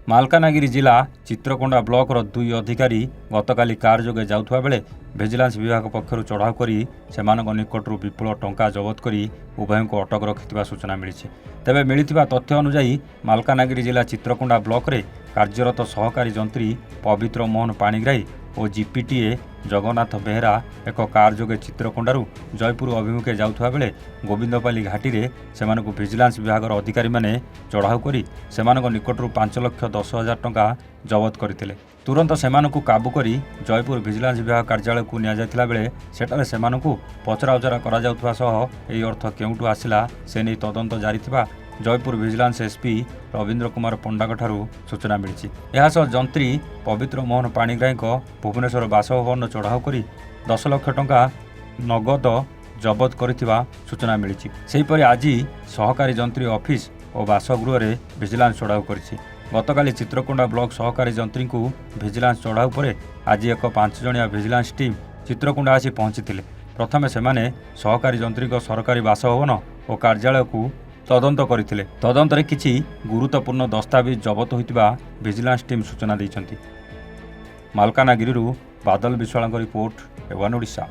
ମାଲକାନଗିରି ଜିଲ୍ଲା ଚିତ୍ରକୋଣ୍ଡା ବ୍ଲକର ଦୁଇ ଅଧିକାରୀ ଗତକାଲି କାର୍ ଯୋଗେ ଯାଉଥିବା ବେଳେ ଭିଜିଲାନ୍ସ ବିଭାଗ ପକ୍ଷରୁ ଚଢ଼ାଉ କରି ସେମାନଙ୍କ ନିକଟରୁ ବିପୁଳ ଟଙ୍କା ଜବତ କରି ଉଭୟଙ୍କୁ ଅଟକ ରଖିଥିବା ସୂଚନା ମିଳିଛି। ତେବେ ମିଳିଥିବା ତଥ୍ୟ ଅନୁଯାୟୀ ମାଲକାନଗିରି ଜିଲ୍ଲା ଚିତ୍ରକୋଣ୍ଡା ବ୍ଲକରେ କାର୍ଯ୍ୟରତ ସହକାରୀ ଯନ୍ତ୍ରୀ ପବିତ୍ର ମୋହନ ପାଣିଗ୍ରାହୀ ଓ ଜିପିଟିଏ ଜଗନ୍ନାଥ ବେହେରା ଏକ କାର୍ ଯୋଗେ ଚିତ୍ରକୋଣ୍ଡାରୁ ଜୟପୁର ଅଭିମୁଖେ ଯାଉଥିବା ବେଳେ ଗୋବିନ୍ଦପାଲି ଘାଟିରେ ସେମାନଙ୍କୁ ଭିଜିଲାନ୍ସ ବିଭାଗର ଅଧିକାରୀମାନେ ଚଢ଼ାଉ କରି ସେମାନଙ୍କ ନିକଟରୁ 5,10,000 ଟଙ୍କା ଜବତ କରିଥିଲେ। ତୁରନ୍ତ ସେମାନଙ୍କୁ କାବୁ କରି ଜୟପୁର ଭିଜିଲାନ୍ସ ବିଭାଗ କାର୍ଯ୍ୟାଳୟକୁ ନିଆଯାଇଥିଲା ବେଳେ ସେଠାରେ ସେମାନଙ୍କୁ ପଚରାଉଚରା କରାଯାଉଥିବା ସହ ଏହି ଅର୍ଥ କେଉଁଠୁ ଆସିଲା ସେ ନେଇ ତଦନ୍ତ ଜାରି ଥିବା ଜୟପୁର ଭିଜିଲାନ୍ସ ଏସ୍ପି ରବୀନ୍ଦ୍ର କୁମାର ପଣ୍ଡାଙ୍କଠାରୁ ସୂଚନା ମିଳିଛି। ଏହାସହ ଯନ୍ତ୍ରୀ ପବିତ୍ର ମୋହନ ପାଣିଗ୍ରାହୀଙ୍କ ଭୁବନେଶ୍ୱର ବାସଭବନ ଚଢ଼ାଉ କରି 10 ଲକ୍ଷ ଟଙ୍କା ନଗଦ ଜବତ କରିଥିବା ସୂଚନା ମିଳିଛି। ସେହିପରି ଆଜି ସହକାରୀ ଯନ୍ତ୍ରୀ ଅଫିସ୍ ଓ ବାସଗୃହରେ ଭିଜିଲାନ୍ସ ଚଢ଼ାଉ କରିଛି। ଗତକାଲି ଚିତ୍ରକୋଣ୍ଡା ବ୍ଲକ ସହକାରୀ ଯନ୍ତ୍ରୀଙ୍କୁ ଭିଜିଲାନ୍ସ ଚଢ଼ାଉ ପରେ ଆଜି ଏକ 5 ଜଣିଆ ଭିଜିଲାନ୍ସ ଟିମ୍ ଚିତ୍ରକୋଣ୍ଡା ଆସି ପହଞ୍ଚିଥିଲେ। ପ୍ରଥମେ ସେମାନେ ସହକାରୀ ଯନ୍ତ୍ରୀଙ୍କ ସରକାରୀ ବାସଭବନ ଓ କାର୍ଯ୍ୟାଳୟକୁ ତଦନ୍ତ କରିଥିଲେ। ତଦନ୍ତରେ କିଛି ଗୁରୁତ୍ୱପୂର୍ଣ୍ଣ ଦସ୍ତାବିଜ ଜବତ ହୋଇଥିବା ଭିଜିଲାନ୍ସ ଟିମ୍ ସୂଚନା ଦେଇଛନ୍ତି। ମାଲକାନଗିରିରୁ ବାଦଲ ବିଶ୍ୱାଳଙ୍କ ରିପୋର୍ଟ, A1 ଓଡ଼ିଶା।